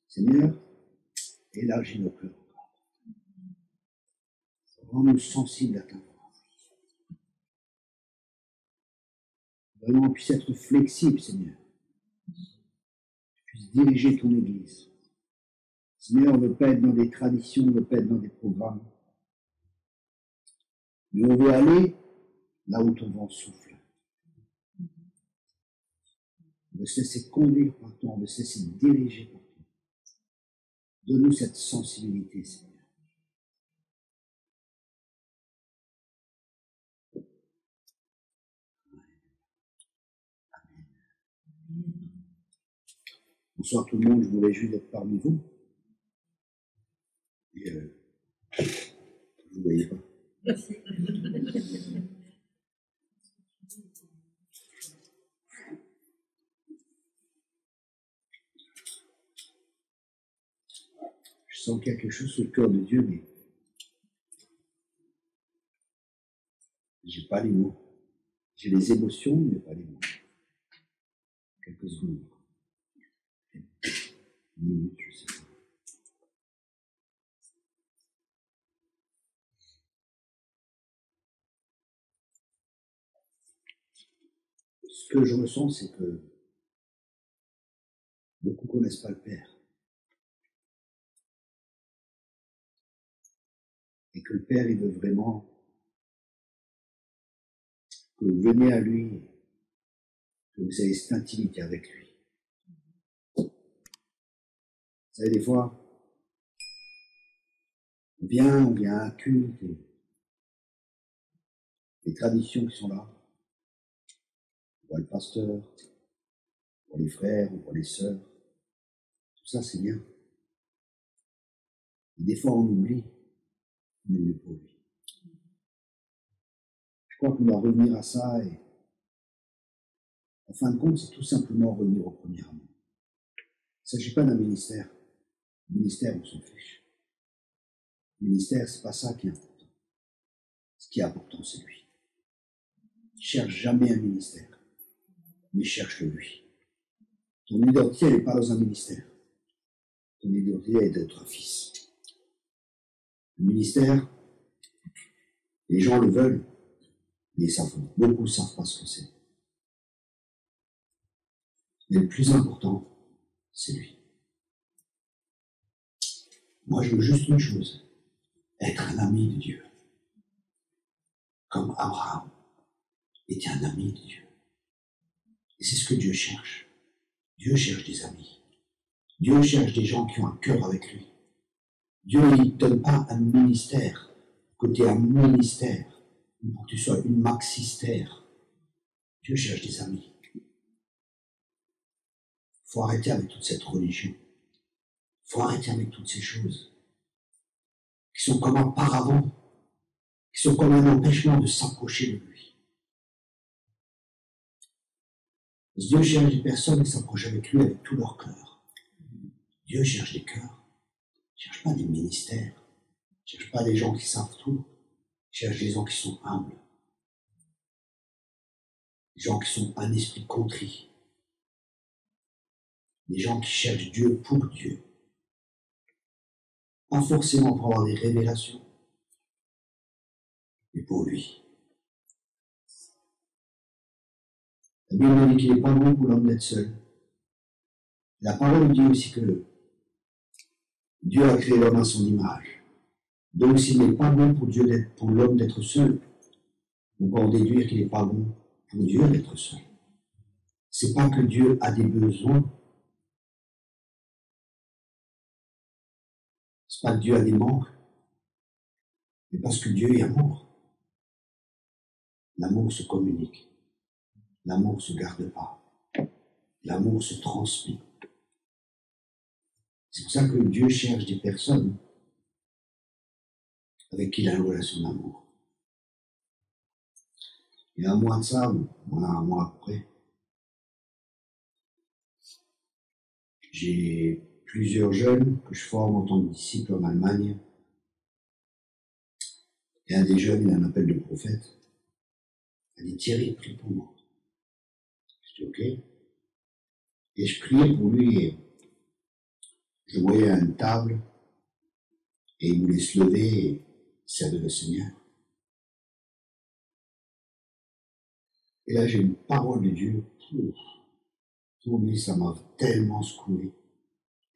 Seigneur, élargis nos cœurs encore. Rends-nous sensibles à ta voix. Vraiment, on puisse être flexible, Seigneur. Tu puisses diriger ton Église. Seigneur, on ne veut pas être dans des traditions, on ne veut pas être dans des programmes. Mais on veut aller là où ton vent souffle. On veut se laisser conduire par toi, on veut se laisser diriger par toi. Donne-nous cette sensibilité, Seigneur. Amen. Bonsoir tout le monde, je me réjouis d'être parmi vous. Et je ne vous voyais pas. Je sens qu'il y a quelque chose sur le cœur de Dieu, mais j'ai pas les mots. J'ai les émotions, mais pas les mots. Quelques secondes. Une minute, je sais pas. Ce que je ressens, c'est que beaucoup ne connaissent pas le Père. Et que le Père, il veut vraiment que vous veniez à lui, que vous ayez cette intimité avec lui. Vous savez, des fois, on vient à un culte, et les traditions qui sont là. On voit le pasteur, on voit les frères, on voit les sœurs. Tout ça, c'est bien. Et des fois, on oublie, mais on est pour lui. Je crois qu'on doit revenir à ça et, en fin de compte, c'est tout simplement revenir au premier amour. Il ne s'agit pas d'un ministère. Le ministère, on s'en fiche. Le ministère, c'est pas ça qui est important. Ce qui est important, c'est lui. Cherche jamais un ministère, mais cherche-le lui. Ton identité, elle n'est pas dans un ministère. Ton identité est d'être un fils. Le ministère, les gens le veulent, mais beaucoup ne savent pas ce que c'est. Mais le plus important, c'est lui. Moi, je veux juste une chose, être un ami de Dieu. Comme Abraham était un ami de Dieu. Et c'est ce que Dieu cherche. Dieu cherche des amis. Dieu cherche des gens qui ont un cœur avec lui. Dieu ne donne pas un ministère, que tu aies un ministère, ou pour que tu sois une maxistère. Dieu cherche des amis. Il faut arrêter avec toute cette religion. Il faut arrêter avec toutes ces choses qui sont comme un paravent, qui sont comme un empêchement de s'approcher de lui. Dieu cherche des personnes qui s'approchent avec lui avec tout leur cœur. Dieu cherche des cœurs. Il ne cherche pas des ministères. Il ne cherche pas des gens qui savent tout. Il cherche des gens qui sont humbles. Des gens qui sont un esprit contrit. Des gens qui cherchent Dieu pour Dieu. Pas forcément pour avoir des révélations, mais pour lui. La Bible dit qu'il n'est pas bon pour l'homme d'être seul. La parole dit aussi que Dieu a créé l'homme à son image. Donc s'il n'est pas bon pour l'homme d'être seul, on peut en déduire qu'il n'est pas bon pour Dieu d'être seul. C'est pas que Dieu a des besoins. C'est pas que Dieu a des manques. Mais parce que Dieu est amour. L'amour se communique. L'amour ne se garde pas. L'amour se transmet. C'est pour ça que Dieu cherche des personnes avec qui il a une relation d'amour. Il y a un mois de ça, voilà, un mois après, j'ai plusieurs jeunes que je forme en tant que disciples en Allemagne. Et un des jeunes, il a un appel de prophète. Il dit, Thierry, prie pour moi. Je dis, ok. Et je priais pour lui et je le voyais à une table et il voulait se lever et servir le Seigneur. Et là, j'ai une parole de Dieu. Pour lui, ça m'a tellement secoué.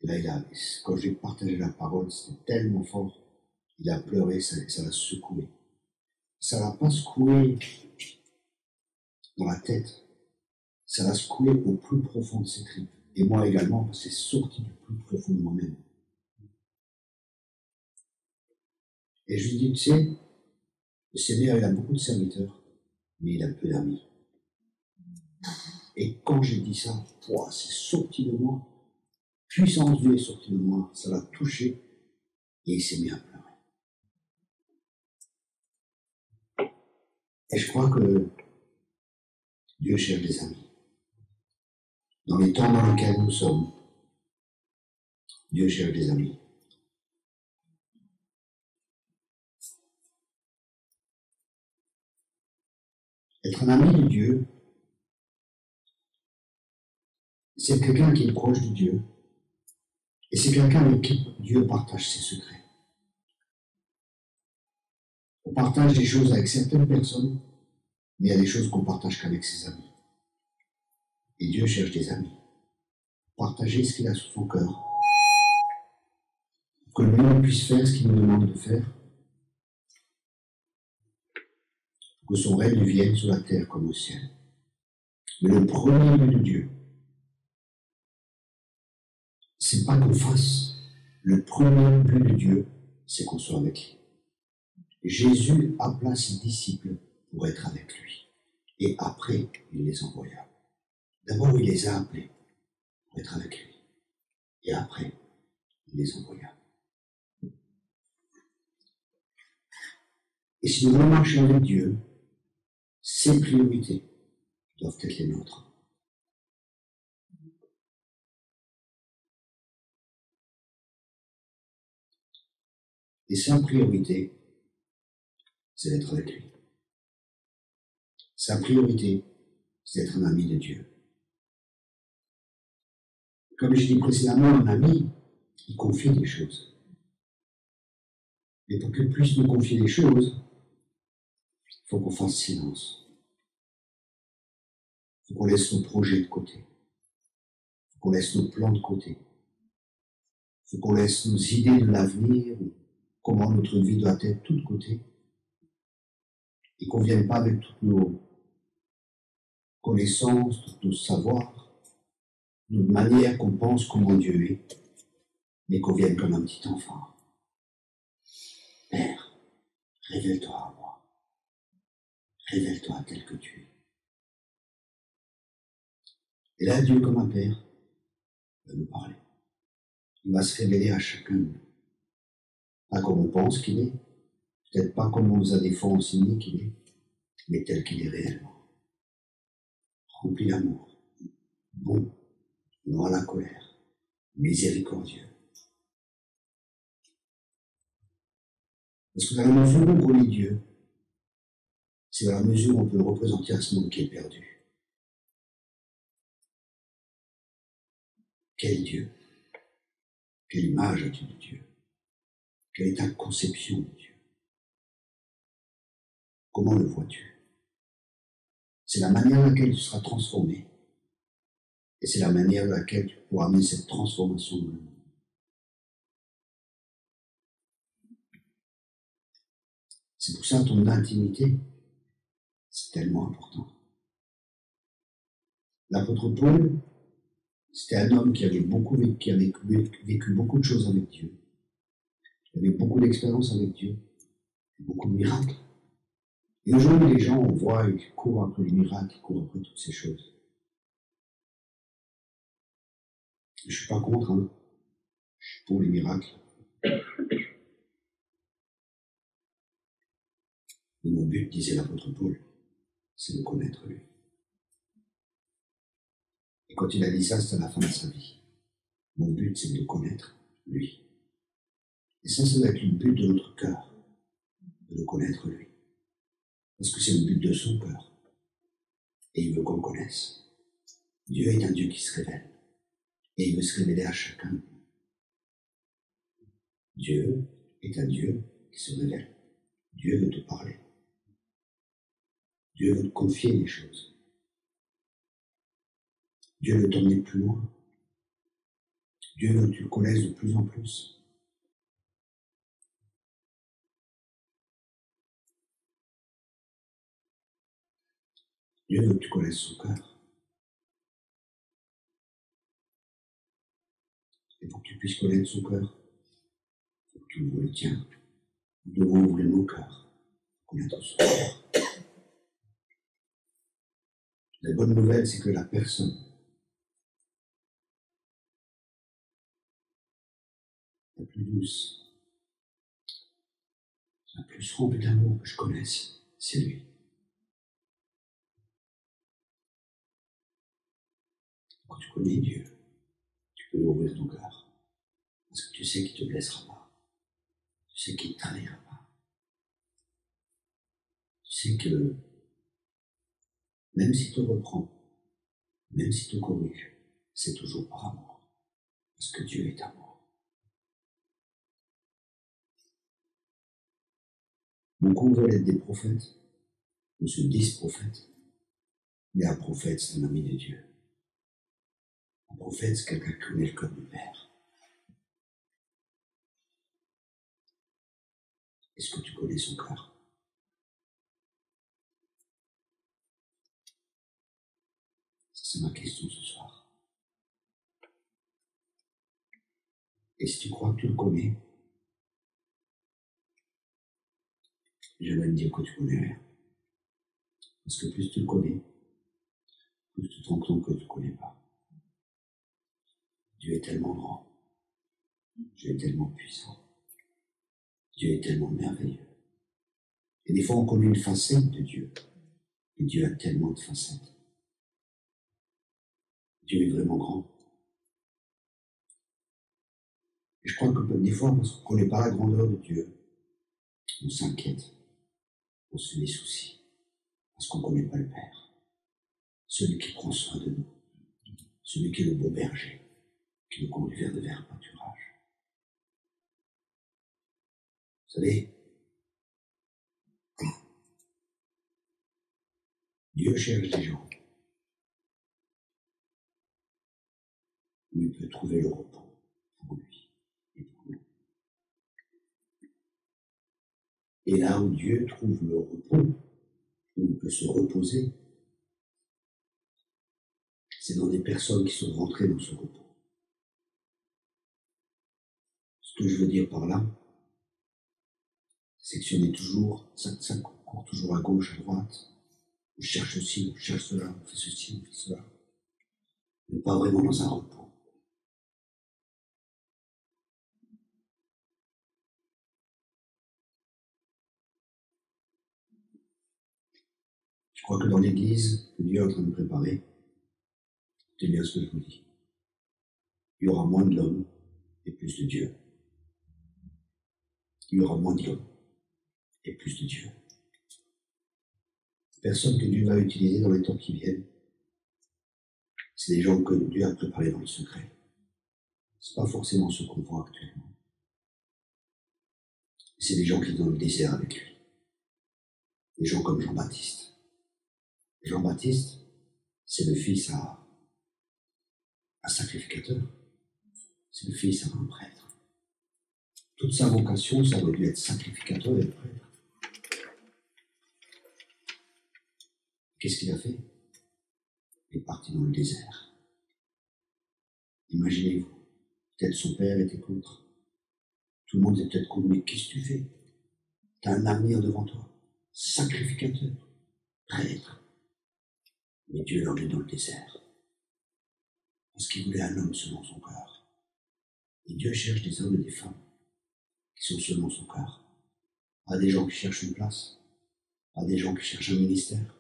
Et là, quand j'ai partagé la parole, c'était tellement fort. Il a pleuré, ça l'a secoué. Ça l'a pas secoué dans la tête. Ça l'a secoué au plus profond de ses tripes. Et moi également, parce que c'est sorti du plus profond de moi-même. Et je lui dis, tu sais, le Seigneur, il a beaucoup de serviteurs, mais il a peu d'amis. Et quand j'ai dit ça, c'est sorti de moi. Puissance de Dieu est sortie de moi. Ça l'a touché et il s'est mis à pleurer. Et je crois que Dieu cherche des amis. Dans les temps dans lesquels nous sommes, Dieu cherche des amis. Être un ami de Dieu, c'est quelqu'un qui est proche de Dieu. Et c'est quelqu'un avec qui Dieu partage ses secrets. On partage des choses avec certaines personnes, mais il y a des choses qu'on partage qu'avec ses amis. Et Dieu cherche des amis. Partager ce qu'il a sur son cœur. Que lui puisse faire ce qu'il nous demande de faire. Que son règne vienne sur la terre comme au ciel. Mais le premier but de Dieu, c'est pas qu'on fasse. Le premier but de Dieu, c'est qu'on soit avec lui. Jésus appela ses disciples pour être avec lui. Et après, il les envoya. D'abord, il les a appelés pour être avec lui. Et après, il les envoya. Et si nous voulons marcher avec Dieu, ses priorités doivent être les nôtres. Et sa priorité, c'est d'être avec lui. Sa priorité, c'est d'être un ami de Dieu. Comme je dis précédemment, un ami, il confie des choses. Mais pour qu'il puisse nous confier des choses, il faut qu'on fasse silence. Il faut qu'on laisse nos projets de côté. Il faut qu'on laisse nos plans de côté. Il faut qu'on laisse nos idées de l'avenir, comment notre vie doit être, tout de côté. Et qu'on ne vienne pas avec toutes nos connaissances, tous nos savoirs, notre manière qu'on pense comment Dieu est, mais qu'on vienne comme un petit enfant. Père, révèle-toi à moi. Révèle-toi tel que tu es. Et là, Dieu, comme un père, va nous parler. Il va se révéler à chacun de nous. Pas comme on pense qu'il est, peut-être pas comme on nous a des fois enseigné qu'il est, mais tel qu'il est réellement. Rempli d'amour, bon, non à la colère, miséricordieux. Parce que dans la mesure où on connaît Dieu, c'est dans la mesure où on peut le représenter à ce monde qui est perdu. Quel Dieu? Quelle image as-tu de Dieu? Quelle est ta conception de Dieu? Comment le vois-tu? C'est la manière dans laquelle tu seras transformé. Et c'est la manière dans laquelle tu pourras amener cette transformation dans le monde. C'est pour ça que ton intimité, c'est tellement important. L'apôtre Paul, c'était un homme qui avait vécu beaucoup de choses avec Dieu. Il avait beaucoup d'expériences avec Dieu, beaucoup de miracles. Et aujourd'hui, les gens, on voit, ils courent après les miracles, ils courent après toutes ces choses. Je ne suis pas contre, hein. Je suis pour les miracles. Mais mon but, disait l'apôtre Paul, c'est de connaître lui. Et quand il a dit ça, c'était à la fin de sa vie. Mon but, c'est de connaître lui. Et ça va être le but de notre cœur, de le connaître lui. Parce que c'est le but de son cœur. Et il veut qu'on le connaisse. Dieu est un Dieu qui se révèle. Et il veut se révéler à chacun. Dieu est un Dieu qui se révèle. Dieu veut te parler. Dieu veut te confier des choses. Dieu veut t'emmener plus loin. Dieu veut que tu le connaisses de plus en plus. Dieu veut que tu connaisses son cœur. Et pour que tu puisses connaître son cœur, il faut que tu ouvres le tien. Nous devons ouvrir nos cœurs pour connaître son cœur. La bonne nouvelle, c'est que la personne la plus douce, la plus remplie d'amour que je connaisse, c'est lui. Quand tu connais Dieu, tu peux ouvrir ton cœur. Parce que tu sais qu'il ne te blessera pas. Tu sais qu'il ne te trahira pas. Tu sais que même s'il te reprend, même s'il te corrige, c'est toujours par amour. Parce que Dieu est amour. Beaucoup veulent être des prophètes, ou se disent prophètes. Mais un prophète, c'est un ami de Dieu. Un prophète, c'est quelqu'un qui connaît le cœur du Père. Est-ce que tu connais son cœur? C'est ma question ce soir. Et si tu crois que tu le connais, j'aimerais te dire que tu connais rien. Parce que plus tu le connais, plus tu te rends compte que tu ne connais pas. Dieu est tellement grand. Dieu est tellement puissant. Dieu est tellement merveilleux. Et des fois, on connaît une facette de Dieu. Et Dieu a tellement de facettes. Dieu est vraiment grand. Et je crois que des fois, parce qu'on ne connaît pas la grandeur de Dieu, on s'inquiète, on se met souci, parce qu'on ne connaît pas le Père, celui qui prend soin de nous, celui qui est le bon berger, qui nous conduit vers de verts pâturages. Vous savez, Dieu cherche des gens où il peut trouver le repos pour lui et pour nous. Et là où Dieu trouve le repos, où il peut se reposer, c'est dans des personnes qui sont rentrées dans ce repos. Ce que je veux dire par là, c'est que si on est toujours, ça court toujours à gauche, à droite, on cherche ceci, on cherche cela, on fait ceci, on fait cela, mais pas vraiment dans un repos. Je crois que dans l'église que Dieu est en train de préparer, c'est bien ce que je vous dis. Il y aura moins de l'homme et plus de Dieu. Il y aura moins de l'homme et plus de Dieu. Les personnes que Dieu va utiliser dans les temps qui viennent, c'est des gens que Dieu a préparés dans le secret. Ce n'est pas forcément ceux qu'on voit actuellement. C'est des gens qui sont dans le désert avec lui. Des gens comme Jean-Baptiste. Jean-Baptiste, c'est le fils à un sacrificateur. C'est le fils à un prêtre. Toute sa vocation, ça aurait dû être sacrificateur et prêtre. Qu'est-ce qu'il a fait? Il est parti dans le désert. Imaginez-vous, peut-être son père était contre. Tout le monde était peut-être contre, mais qu'est-ce que tu fais? Tu as un avenir devant toi. Sacrificateur, prêtre. Mais Dieu l'emmène dans le désert. Parce qu'il voulait un homme selon son cœur. Et Dieu cherche des hommes et des femmes qui sont selon son cœur. Pas des gens qui cherchent une place, pas des gens qui cherchent un ministère,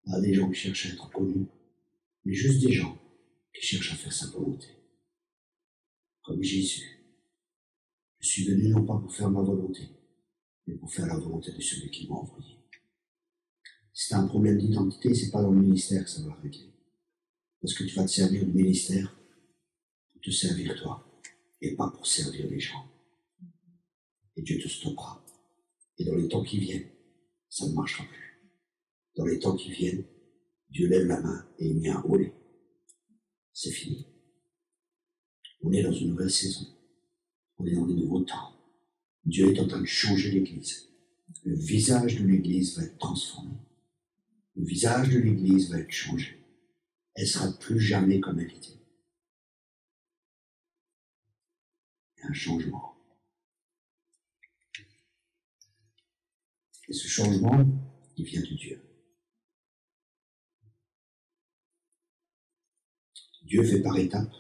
pas des gens qui cherchent à être connus, mais juste des gens qui cherchent à faire sa volonté. Comme Jésus. Je suis venu non pas pour faire ma volonté, mais pour faire la volonté de celui qui m'a envoyé. Si tu as un problème d'identité, c'est pas dans le ministère que ça va régler. Parce que tu vas te servir du ministère te servir toi, et pas pour servir les gens. Et Dieu te stoppera. Et dans les temps qui viennent, ça ne marchera plus. Dans les temps qui viennent, Dieu lève la main et il met un olé. C'est fini. On est dans une nouvelle saison. On est dans des nouveaux temps. Dieu est en train de changer l'Église. Le visage de l'Église va être transformé. Le visage de l'Église va être changé. Elle ne sera plus jamais comme elle était. Il y a un changement. Et ce changement, il vient de Dieu. Dieu fait par étapes,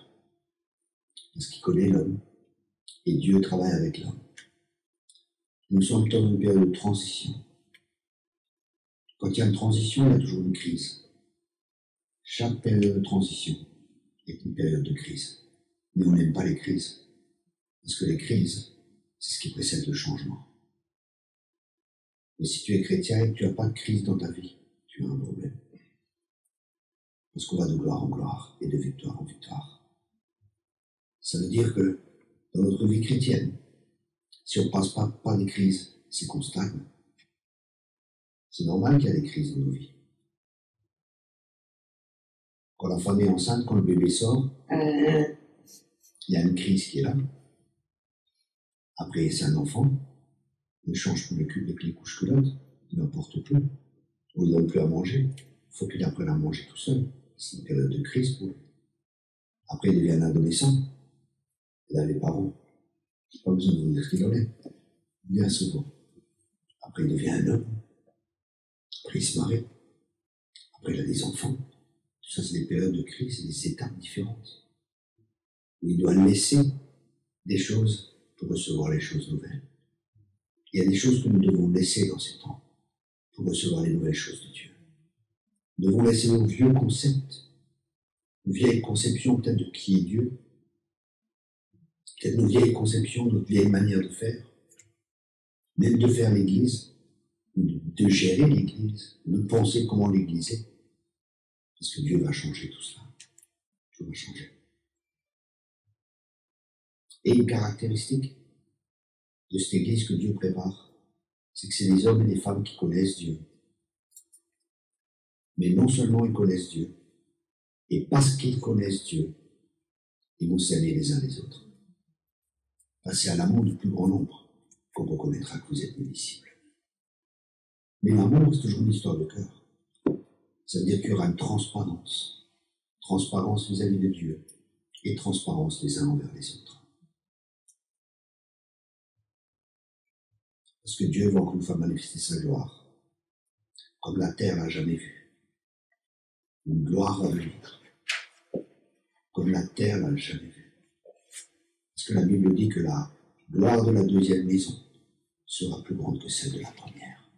parce qu'il connaît l'homme, et Dieu travaille avec l'homme. Nous sommes dans une période de transition. Quand il y a une transition, il y a toujours une crise. Chaque période de transition est une période de crise. Mais on n'aime pas les crises, parce que les crises, c'est ce qui précède le changement. Mais si tu es chrétien et que tu n'as pas de crise dans ta vie, tu as un problème. Parce qu'on va de gloire en gloire et de victoire en victoire. Ça veut dire que dans notre vie chrétienne, si on ne passe pas par des crises, c'est qu'on stagne. C'est normal qu'il y ait des crises dans nos vies. Quand la femme est enceinte, quand le bébé sort, il y a une crise qui est là. Après, c'est un enfant. Il ne change plus les couches que l'autre. Il n'en porte plus. On ne donne plus à manger. Il faut qu'il apprenne à manger tout seul. C'est une période de crise pour lui. Après, il devient un adolescent. Et là, les parents, je n'ai pas besoin de vous dire ce qu'il en est. Bien souvent. Après, il devient un homme. Après, il se marie. Après, il a des enfants. Tout ça, c'est des périodes de crise, c'est des étapes différentes. Où il doit laisser des choses pour recevoir les choses nouvelles. Il y a des choses que nous devons laisser dans ces temps pour recevoir les nouvelles choses de Dieu. Nous devons laisser nos vieux concepts, nos vieilles conceptions peut-être de qui est Dieu, peut-être nos vieilles conceptions, notre vieille manière de faire, même de faire l'Église, de gérer l'Église, de penser comment l'Église est. Parce que Dieu va changer tout cela. Dieu va changer. Et une caractéristique de cette Église que Dieu prépare, c'est que c'est des hommes et des femmes qui connaissent Dieu. Mais non seulement ils connaissent Dieu, et parce qu'ils connaissent Dieu, ils vont s'aimer les uns les autres. Passer à l'amour du plus grand nombre, qu'on reconnaîtra que vous êtes mes disciples. Mais l'amour, c'est toujours une histoire de cœur. Ça veut dire qu'il y aura une transparence. Transparence vis-à-vis de Dieu, et transparence les uns envers les autres. Parce que Dieu veut encore une fois manifester sa gloire, comme la terre l'a jamais vue. Une gloire va venir, comme la terre l'a jamais vue. Parce que la Bible dit que la gloire de la deuxième maison sera plus grande que celle de la première.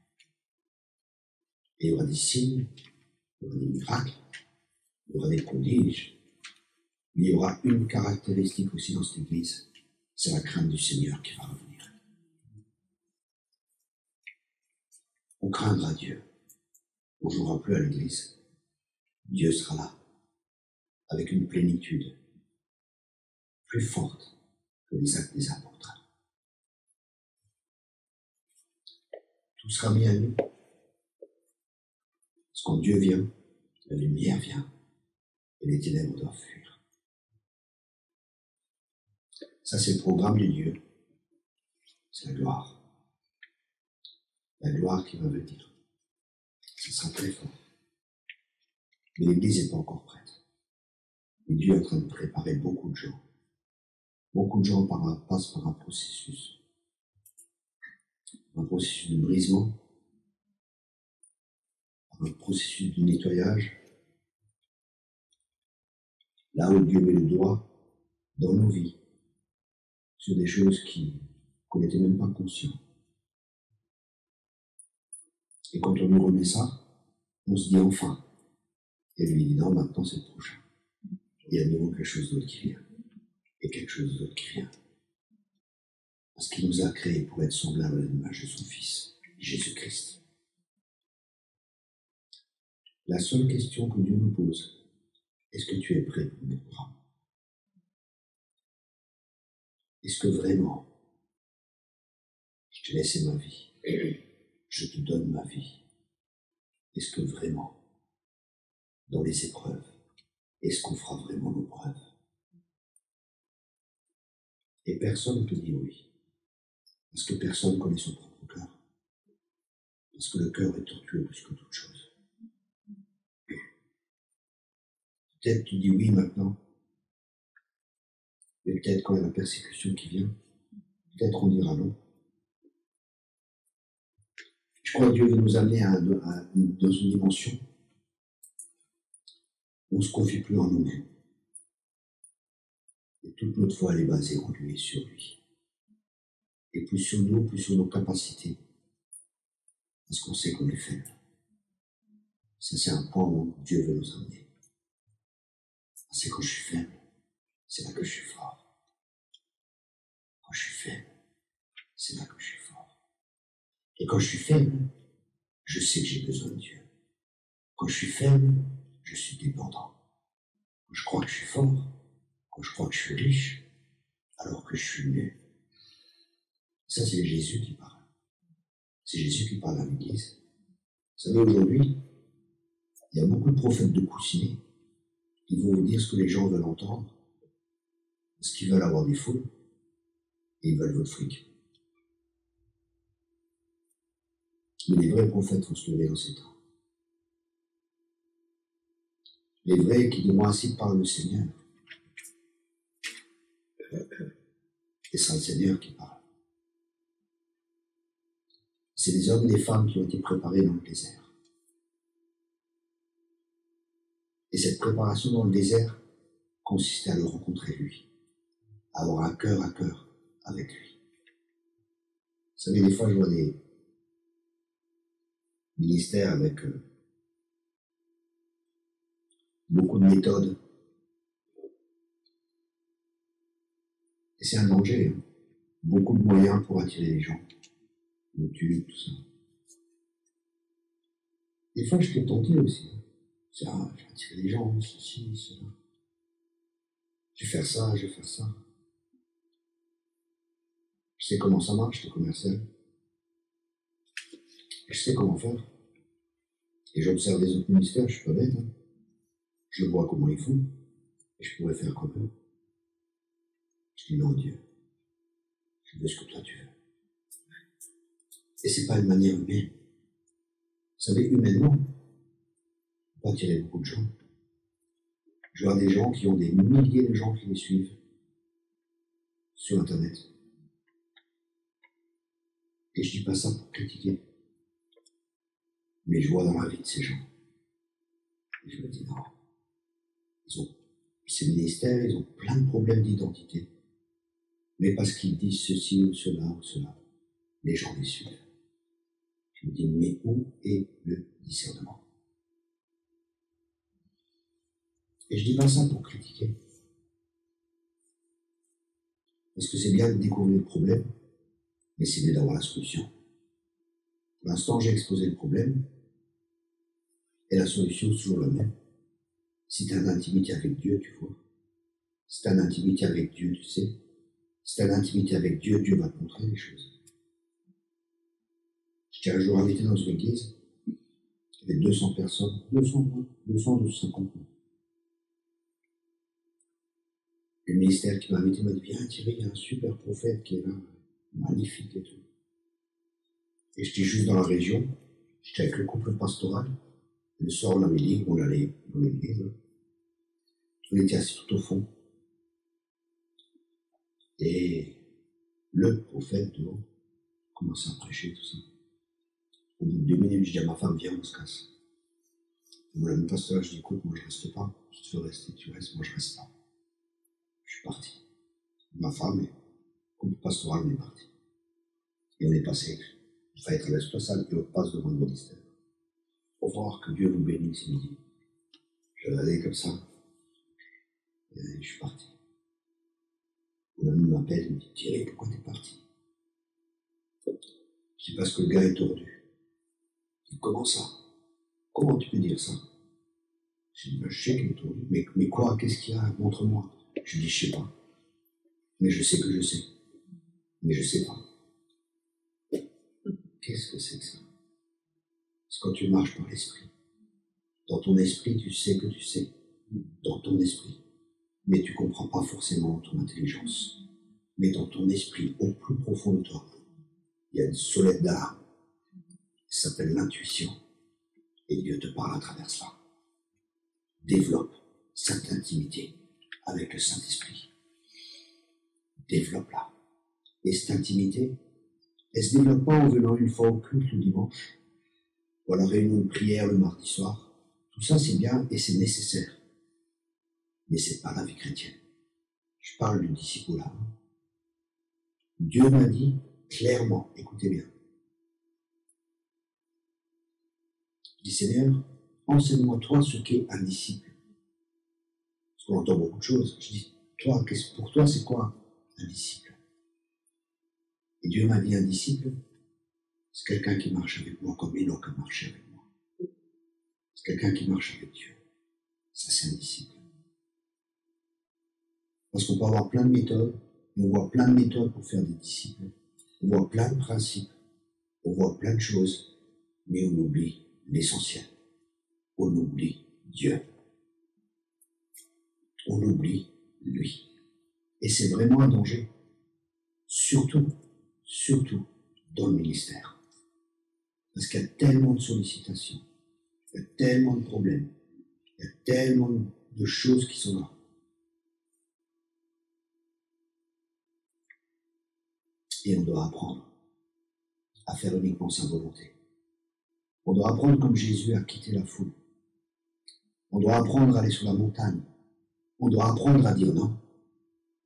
Et il y aura des signes, il y aura des miracles, il y aura des prodiges. Mais il y aura une caractéristique aussi dans cette église, c'est la crainte du Seigneur qui va revenir. On craindra Dieu. On ne jouera plus à l'église. Dieu sera là, avec une plénitude plus forte que les actes des apôtres. Tout sera mis à nu. Parce que quand Dieu vient, la lumière vient, et les ténèbres doivent fuir. Ça, c'est le programme de Dieu. C'est la gloire. La gloire qui va venir. Ce sera très fort. Mais l'église n'est pas encore prête. Et Dieu est en train de préparer beaucoup de gens. Beaucoup de gens passent par un processus. Un processus de brisement, un processus de nettoyage. Là où Dieu met le doigt dans nos vies, sur des choses qu'on n'était même pas conscient. Et quand on lui remet ça, on se dit enfin. Et lui dit non, maintenant c'est le prochain. Il y a de nouveau quelque chose d'autre qui vient. Et quelque chose d'autre qui vient. Parce qu'il nous a créés pour être semblables à l'image de son Fils, Jésus-Christ. La seule question que Dieu nous pose, est-ce que tu es prêt pour le programme? est-ce que vraiment je t'ai laissé ma vie, je te donne ma vie? Est-ce que vraiment, dans les épreuves, est-ce qu'on fera vraiment nos preuves? Et personne ne te dit oui, parce que personne connaît son propre cœur, parce que le cœur est tortueux plus que toute chose. Peut-être tu dis oui maintenant, mais peut-être quand il y a la persécution qui vient, peut-être on dira non. Je crois que Dieu veut nous amener dans une dimension où on ne se confie plus en nous-mêmes. Et toute notre foi, elle est basée en lui et sur lui. Et plus sur nous, plus sur nos capacités. Parce qu'on sait qu'on est faible. Ça, c'est un point où Dieu veut nous amener. C'est quand je suis faible, c'est là que je suis fort. Quand je suis faible, c'est là que je suis fort. Et quand je suis faible, je sais que j'ai besoin de Dieu. Quand je suis faible, je suis dépendant. Quand je crois que je suis fort, quand je crois que je suis riche, alors que je suis nul. Ça, c'est Jésus qui parle. C'est Jésus qui parle à l'Église. Vous savez, aujourd'hui, il y a beaucoup de prophètes de coussinets qui vont vous dire ce que les gens veulent entendre, parce qu'ils veulent avoir des foules, et ils veulent votre fric. Mais les vrais prophètes vont se lever dans ces temps. Les vrais qui diront ainsi parle le Seigneur. Et c'est le Seigneur qui parle. C'est des hommes et des femmes qui ont été préparés dans le désert. Et cette préparation dans le désert consistait à le rencontrer lui, à avoir un cœur à cœur avec lui. Vous savez, des fois, je vois des ministères avec beaucoup de méthodes. Et c'est un danger. Hein. Beaucoup de moyens pour attirer les gens. YouTube, tout ça. Des fois, je t'ai tenté aussi. C'est je vais attirer les gens, ceci, cela. Je vais faire ça, je vais faire ça. Je sais comment ça marche, le commercial. Je sais comment faire. Et j'observe les autres ministères, je suis pas bête. Hein. Je vois comment ils font. Et je pourrais faire comme eux. Je dis non, Dieu. Je veux ce que toi tu veux. Et c'est pas une manière humaine. Vous savez, humainement, on peut pas attirer beaucoup de gens. Je vois des gens qui ont des milliers de gens qui les suivent sur Internet. Et je dis pas ça pour critiquer. Mais je vois dans la vie de ces gens. Et je me dis non. Ces ministères, ils ont plein de problèmes d'identité. Mais parce qu'ils disent ceci ou cela, les gens les suivent. Je me dis, mais où est le discernement? Et je dis pas ça pour critiquer. Parce que c'est bien de découvrir le problème, mais c'est mieux d'avoir la solution. Pour l'instant, j'ai exposé le problème, et la solution est toujours la même. Si tu as une intimité avec Dieu, tu vois. Si tu as une intimité avec Dieu, tu sais. Si tu as une intimité avec Dieu, Dieu va te montrer les choses. J'étais un jour invité dans une église, il y avait 200 personnes, 250. Le ministère qui m'a invité m'a dit, viens Thierry, il y a un super prophète qui est là, magnifique et tout. Et j'étais juste dans la région, j'étais avec le couple pastoral. Le soir, on avait dit, on allait dans l'église. On était assis tout au fond. Et le prophète devant commençait à prêcher, tout ça. Au bout de 2 minutes, je dis à ma femme, viens, on se casse. Et mon ami pasteur, je dis, écoute, moi je reste pas. Si tu veux rester, tu restes, moi je reste pas. Je suis parti. Ma femme et le couple pastoral, on est parti. Et on est passé. Il fallait traverser la salle et on passe devant le ministère. Pour voir que Dieu nous bénisse, il me dit. Je regardais comme ça. Et je suis parti. Mon ami m'appelle, il me dit, Thierry, pourquoi t'es parti? Je dis, parce que le gars est tordu. Il dit, comment ça? Comment tu peux dire ça? Je dis, je sais qu'il est tordu. Mais quoi? Qu'est-ce qu'il y a? Montre-moi. Je dis, je sais pas. Mais je sais que je sais. Mais je sais pas. Qu'est-ce que c'est que ça? C'est quand tu marches par l'esprit. Dans ton esprit, tu sais que tu sais. Dans ton esprit. Mais tu comprends pas forcément ton intelligence. Mais dans ton esprit, au plus profond de toi, il y a une soledad qui s'appelle l'intuition. Et Dieu te parle à travers cela. Développe cette intimité avec le Saint-Esprit. Développe-la. Et cette intimité, elle ne se développe pas en venant une fois au culte le dimanche, ou à la réunion de prière le mardi soir. Tout ça, c'est bien et c'est nécessaire. Mais ce n'est pas la vie chrétienne. Je parle du discipulat. Dieu m'a dit clairement, écoutez bien. Je dis, Seigneur, enseigne-moi toi ce qu'est un disciple. Parce qu'on entend beaucoup de choses. Je dis, toi, pour toi, c'est quoi un disciple? Et Dieu m'a dit, un disciple, c'est quelqu'un qui marche avec moi comme Enoch a marché avec moi. C'est quelqu'un qui marche avec Dieu. Ça, c'est un disciple. Parce qu'on peut avoir plein de méthodes, et on voit plein de méthodes pour faire des disciples. On voit plein de principes, on voit plein de choses, mais on oublie l'essentiel. On oublie Dieu. On oublie lui. Et c'est vraiment un danger. Surtout dans le ministère. Parce qu'il y a tellement de sollicitations, il y a tellement de problèmes, il y a tellement de choses qui sont là. Et on doit apprendre à faire uniquement sa volonté. On doit apprendre comme Jésus a quitté la foule. On doit apprendre à aller sur la montagne. On doit apprendre à dire non.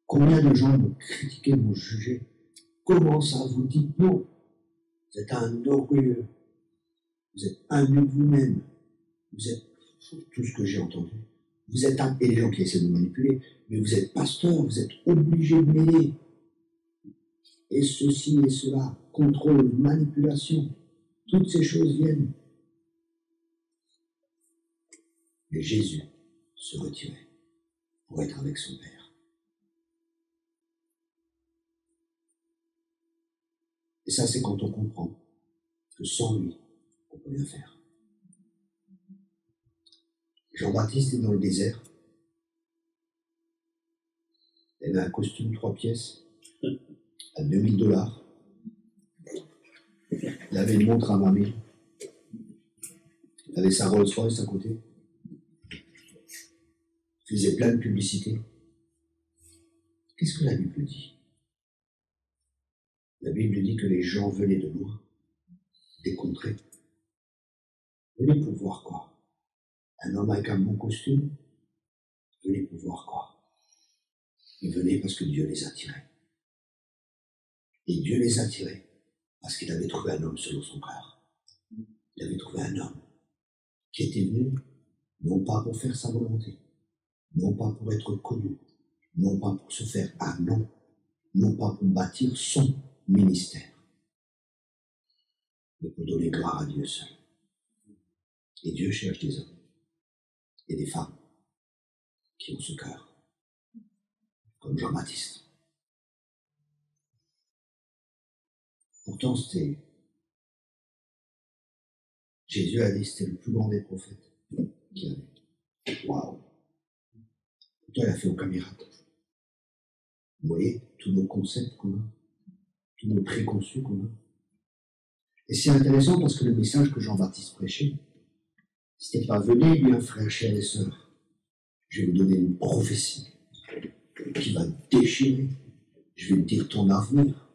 Combien de gens m'ont critiqué, m'ont jugé? Comment ça, vous dites non? Vous êtes un orgueilleux. Vous êtes imbu de vous-même. Vous êtes tout ce que j'ai entendu. Vous êtes un... Et les gens qui essaient de vous manipuler. Mais vous êtes pasteur, vous êtes obligé de m'aider. Et ceci et cela, contrôle, manipulation, toutes ces choses viennent. Mais Jésus se retirait pour être avec son Père. Et ça, c'est quand on comprend que sans lui, on ne peut rien faire. Jean-Baptiste est dans le désert. Il avait un costume 3 pièces à $2000. Il avait une montre à 20 000. Il avait sa Rolls-Royce à côté. Il faisait plein de publicités. Qu'est-ce que la Bible dit? La Bible dit que les gens venaient de loin, des contrées. Venaient pour voir quoi? Un homme avec un bon costume? Venaient pour voir quoi? Ils venaient parce que Dieu les attirait. Et Dieu les attirait parce qu'il avait trouvé un homme selon son cœur. Il avait trouvé un homme qui était venu, non pas pour faire sa volonté, non pas pour être connu, non pas pour se faire un nom, non pas pour bâtir son ministère, mais pour donner gloire à Dieu seul. Et Dieu cherche des hommes et des femmes qui ont ce cœur, comme Jean-Baptiste. Pourtant, Jésus a dit que c'était le plus grand des prophètes qu'il y avait. Waouh! Pourtant, il a fait aucun miracle. Vous voyez, tous nos concepts qu'on a, tous nos préconçus qu'on a. Et c'est intéressant parce que le message que Jean-Baptiste prêchait, c'était pas venez bien frères, chers et sœurs, je vais vous donner une prophétie qui va te déchirer. Je vais te dire ton avenir.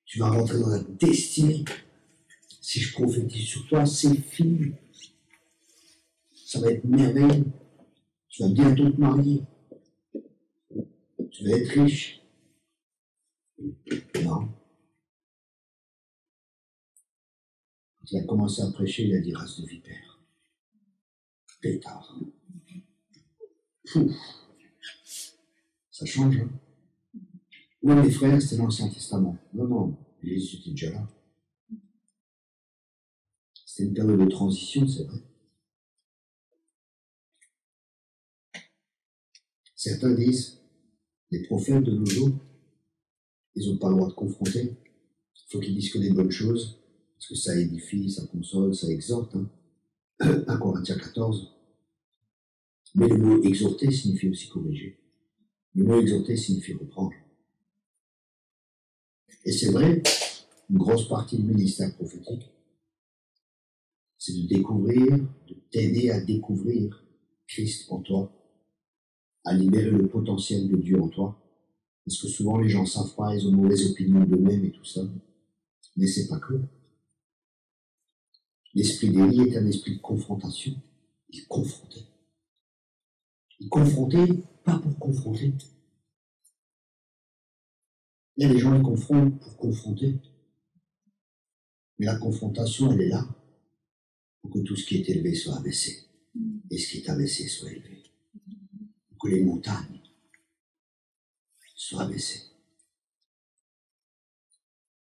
Tu vas rentrer dans la destinée. Si je prophétise sur toi, c'est fini. Ça va être merveilleux. Tu vas bientôt te marier. Tu vas être riche. Non. Quand il a commencé à prêcher, il a dit race de vipère. Pétard. Pouf. Ça change, hein? Oui, mes frères, c'était l'Ancien Testament. Non, Jésus était déjà là. C'était une période de transition, c'est vrai. Certains disent, les prophètes de nos jours, Ils n'ont pas le droit de confronter. Il faut qu'ils disent que des bonnes choses, parce que ça édifie, ça console, ça exhorte. 1 Corinthiens 14. Mais le mot exhorter signifie aussi corriger. Le mot exhorter signifie reprendre. Et c'est vrai, une grosse partie du ministère prophétique, c'est de découvrir, de t'aider à découvrir Christ en toi, à libérer le potentiel de Dieu en toi. Parce que souvent les gens ne savent pas, ils ont une mauvaise opinion d'eux-mêmes et tout ça. Mais c'est pas que. L'esprit d'Élie est un esprit de confrontation. Il confrontait. Il confrontait, pas pour confronter. Là, les gens les confrontent pour confronter. Mais la confrontation, elle est là pour que tout ce qui est élevé soit abaissé. Et ce qui est abaissé soit élevé. Pour que les montagnes soient abaissées.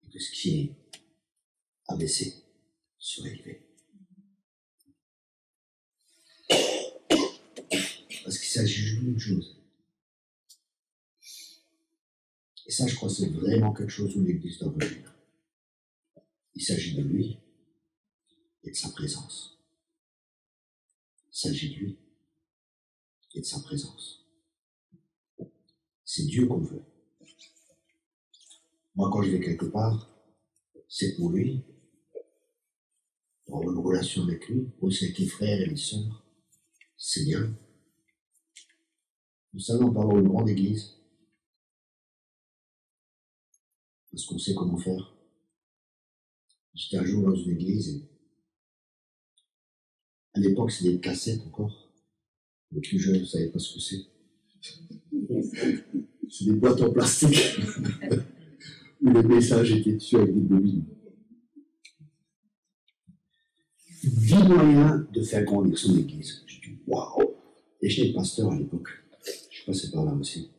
Et que ce qui est abaissé soit élevé. Parce qu'il s'agit d'une chose. Et ça, je crois, c'est vraiment quelque chose où l'Église doit revenir. Il s'agit de lui et de sa présence. Il s'agit de lui et de sa présence. C'est Dieu qu'on veut. Moi, quand je vais quelque part, c'est pour lui, pour avoir une relation avec lui, aussi avec les frères et les sœurs. C'est bien. Vous savez, on peut avoir une grande église, parce qu'on sait comment faire. J'étais un jour dans une église, et à l'époque, c'était des cassettes encore. Les plus jeunes ne savaient pas ce que c'est. C'est des boîtes en plastique, où les messages étaient dessus avec des bobines. 10 moyens de faire grandir son église. Je dis waouh! Et j'étais pasteur à l'époque. Je passais par là aussi.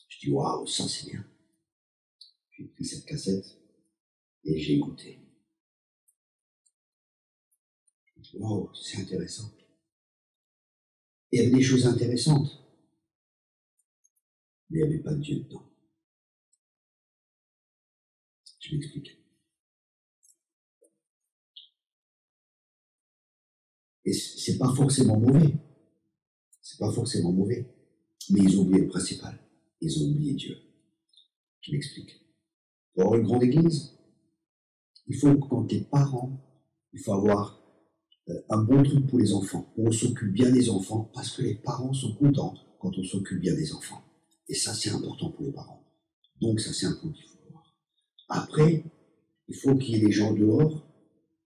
Je dis waouh, ça c'est bien. J'ai pris cette cassette et j'ai écouté. Je dis waouh, c'est intéressant. Et il y avait des choses intéressantes. Mais il n'y avait pas de Dieu dedans. Je m'explique. Et c'est pas forcément mauvais. C'est pas forcément mauvais. Mais ils ont oublié le principal. Ils ont oublié Dieu. Je m'explique. Pour avoir une grande église, il faut que quand t'es parent, il faut avoir un bon truc pour les enfants. On s'occupe bien des enfants parce que les parents sont contents quand on s'occupe bien des enfants. Et ça, c'est important pour les parents. Donc ça, c'est un point qu'il faut avoir. Après, il faut qu'il y ait des gens dehors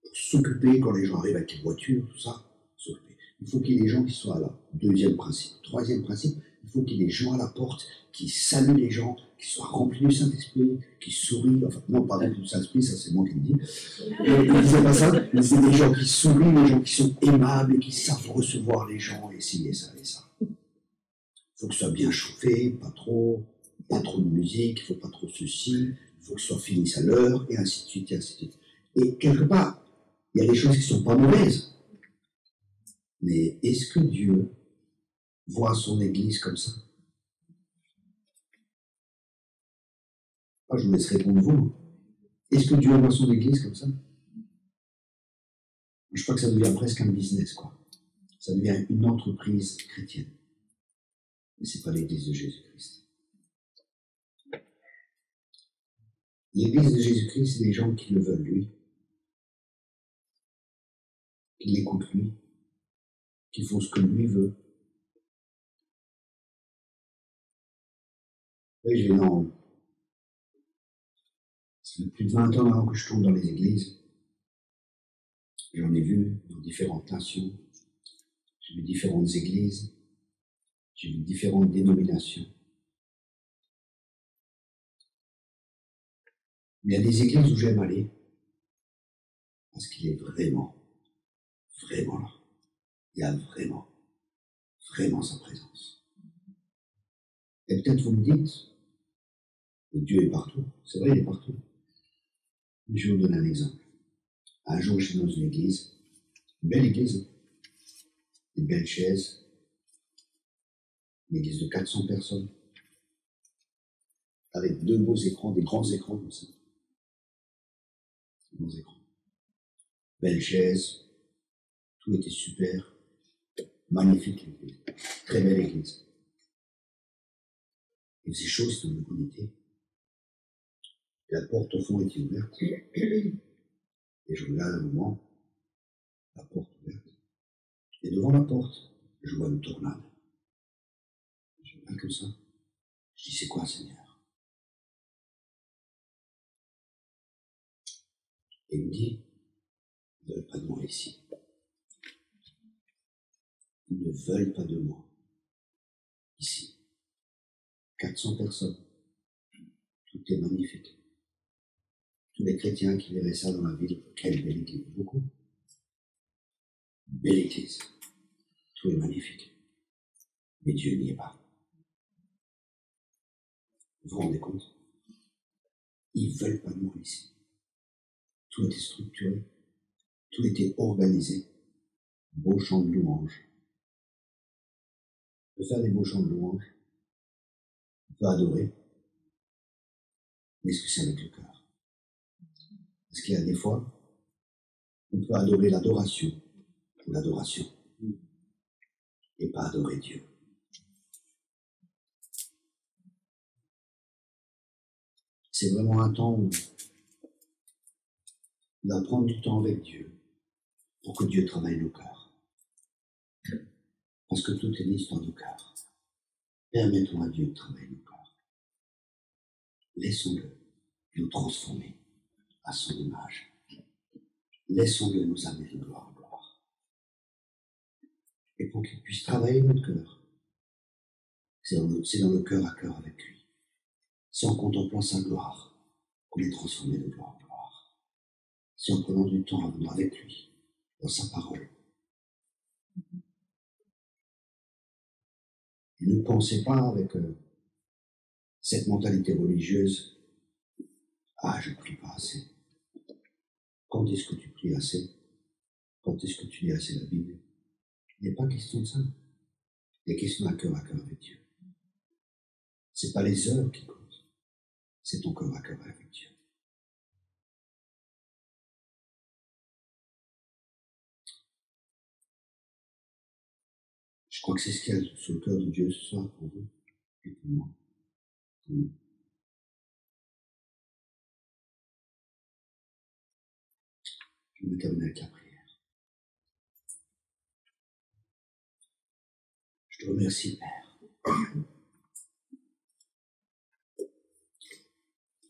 pour s'occuper quand les gens arrivent avec les voitures, tout ça. S'occuper. Il faut qu'il y ait des gens qui soient là. Deuxième principe. Troisième principe, il faut qu'il y ait des gens à la porte qui saluent les gens, qui soient remplis du Saint-Esprit, qui sourient. Enfin, non, pas remplis du Saint-Esprit, ça c'est moi qui le dis. Il ne disait pas ça, mais c'est des gens qui sourient, des gens qui sont aimables et qui savent recevoir les gens et ci et ça et ça. Il faut que ce soit bien chauffé, pas trop de musique, il ne faut pas trop ceci, il faut que ce soit fini à l'heure, et ainsi de suite, et ainsi de suite. Et quelque part, il y a des choses qui ne sont pas mauvaises. Mais est-ce que Dieu voit son Église comme ça? Je vous laisse répondre vous. Est-ce que Dieu voit son Église comme ça? Je crois que ça devient presque un business, quoi. Ça devient une entreprise chrétienne. Mais ce n'est pas l'Église de Jésus-Christ. L'Église de Jésus-Christ, c'est des gens qui le veulent, lui. Qui l'écoutent, lui. Qui font ce que lui veut. Oui, je vais dans... Ça fait plus de 20 ans maintenant que je tourne dans les églises. J'en ai vu dans différentes nations. J'ai vu différentes églises. J'ai vu différentes dénominations. Mais il y a des églises où j'aime aller. Parce qu'il est vraiment là. Il y a vraiment sa présence. Et peut-être vous me dites, et Dieu est partout. C'est vrai, il est partout. Mais je vais vous donner un exemple. Un jour, je suis dans une église, une belle église, des belles chaises, une église de 400 personnes. avec deux beaux écrans, des grands écrans comme ça. Des grands écrans. Belle chaise, tout était super, magnifique l'église, très belle église. Il faisait chaud, c'était le bon été. La porte au fond était ouverte. Et je regarde un moment, la porte ouverte. Et devant la porte, je vois une tornade. Je regarde comme ça. Je dis, c'est quoi, Seigneur? Et il me dit, ils ne veulent pas de moi ici. Ils ne veulent pas de moi ici. 400 personnes. Tout est magnifique. Tous les chrétiens qui verraient ça dans la ville, quelle belle église. Beaucoup. Belle église. Tout est magnifique. Mais Dieu n'y est pas. Vous vous rendez compte? Ils ne veulent pas de moi ici. Tout était structuré. Tout était organisé. Beau chant de louange. On peut faire des beaux chants de louange. On peut adorer. Mais est-ce que c'est avec le cœur? Parce qu'il y a des fois, on peut adorer l'adoration pour l'adoration et pas adorer Dieu. C'est vraiment un temps où on va prendre du temps avec Dieu pour que Dieu travaille nos cœurs. Parce que tout est une histoire de cœur. Permettons à Dieu de travailler nos cœurs. Laissons-le nous transformer à son image. Laissons-le nous amener de gloire en gloire. Et pour qu'il puisse travailler notre cœur, c'est dans le cœur à cœur avec lui. C'est en contemplant sa gloire qu'on est transformé de gloire en gloire. C'est en prenant du temps à venir avec lui, dans sa parole. Et ne pensez pas avec cette mentalité religieuse, ah, je ne prie pas assez. Quand est-ce que tu pries assez? Quand est-ce que tu lis assez la Bible? Il n'est pas question de ça. Il est question d'un cœur à cœur avec Dieu. Ce n'est pas les heures qui comptent, c'est ton cœur à cœur avec Dieu. Je crois que c'est ce qu'il y a sur le cœur de Dieu ce soir pour vous et pour moi. Pour nous. Je vais terminer avec la prière. Je te remercie, Père.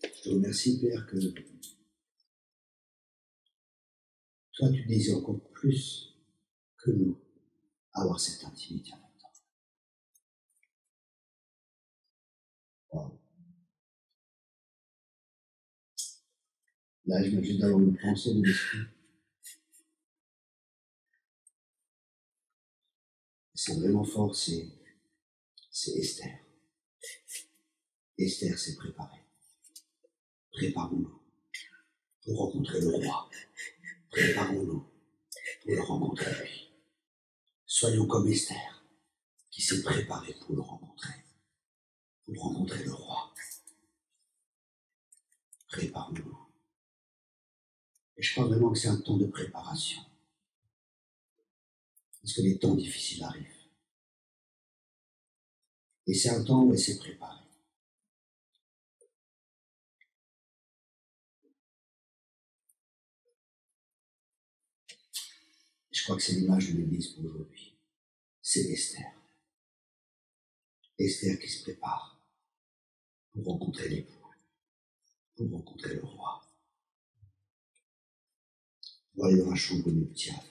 Je te remercie, Père, que toi, tu désires encore plus que nous avoir cette intimité avec toi. Wow. Là, je viens juste d'avoir une pensée de l'esprit. C'est vraiment fort, c'est Esther. Esther s'est préparée. Préparons-nous pour rencontrer le roi. Préparons-nous pour le rencontrer lui. Soyons comme Esther, qui s'est préparée pour le rencontrer le roi. Préparons-nous. Et je crois vraiment que c'est un temps de préparation. Parce que les temps difficiles arrivent. Et c'est un temps où elle s'est préparée. Et je crois que c'est l'image de l'Église pour aujourd'hui. C'est Esther. Esther qui se prépare pour rencontrer l'époux, pour rencontrer le roi, pour aller dans la chambre nuptiale.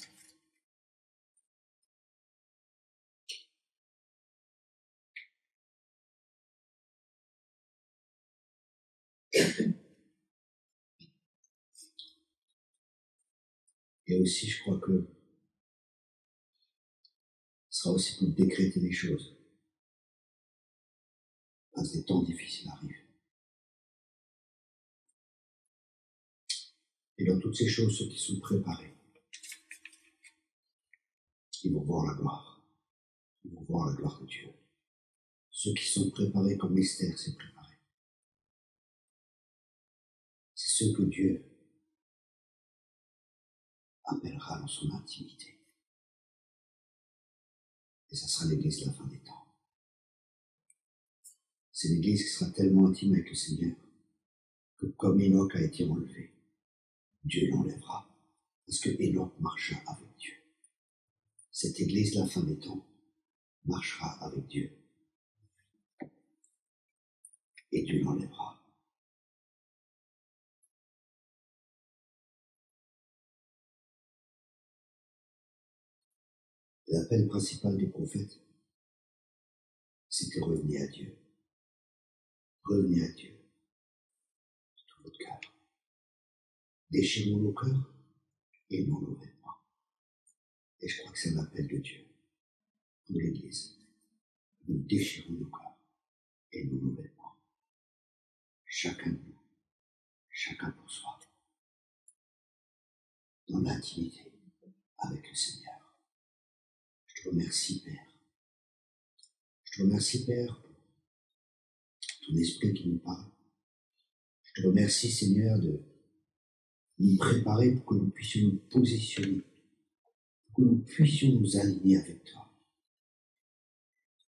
Et aussi, je crois que ce sera aussi pour décréter les choses. Parce que des temps difficiles arrivent. Et dans toutes ces choses, ceux qui sont préparés, ils vont voir la gloire. Ils vont voir la gloire de Dieu. Ceux qui sont préparés comme Esther s'est préparée. ceux que Dieu appellera dans son intimité. Et ça sera l'Église de la fin des temps. C'est l'Église qui sera tellement intime avec le Seigneur que comme Enoch a été enlevé, Dieu l'enlèvera. Parce que Enoch marcha avec Dieu. Cette Église de la fin des temps marchera avec Dieu. Et Dieu l'enlèvera. L'appel principal des prophètes, c'est que revenez à Dieu. Revenez à Dieu de tout votre cœur. Déchirons nos cœurs et non nos vêtements. Et je crois que c'est l'appel de Dieu pour l'Église. Nous déchirons nos cœurs et non nos vêtements. Chacun de nous, chacun pour soi, dans l'intimité avec le Seigneur. Je te remercie, Père. Je te remercie, Père, pour ton esprit qui nous parle. Je te remercie, Seigneur, de nous préparer pour que nous puissions nous positionner, pour que nous puissions nous aligner avec toi.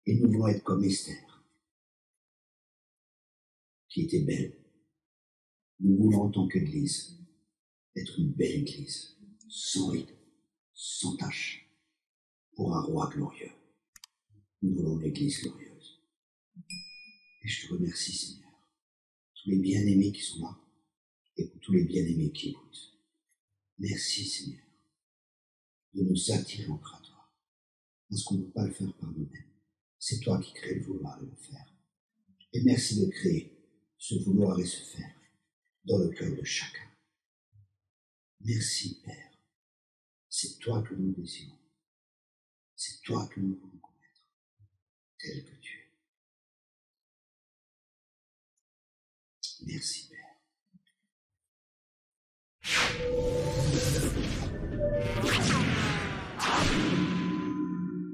Et nous voulons être comme Esther, qui était belle. Nous voulons, en tant qu'Église, être une belle Église, sans ride, sans tache, pour un roi glorieux. Nous voulons l'Église glorieuse. Et je te remercie, Seigneur, tous les bien-aimés qui sont là, et pour tous les bien-aimés qui écoutent. Merci, Seigneur, de nous attirer encore à toi, parce qu'on ne peut pas le faire par nous-mêmes. C'est toi qui crées le vouloir et le faire. Et merci de créer ce vouloir et ce faire dans le cœur de chacun. Merci, Père. C'est toi que nous désirons. C'est toi que nous voulons connaître, tel que tu es. Merci, Père.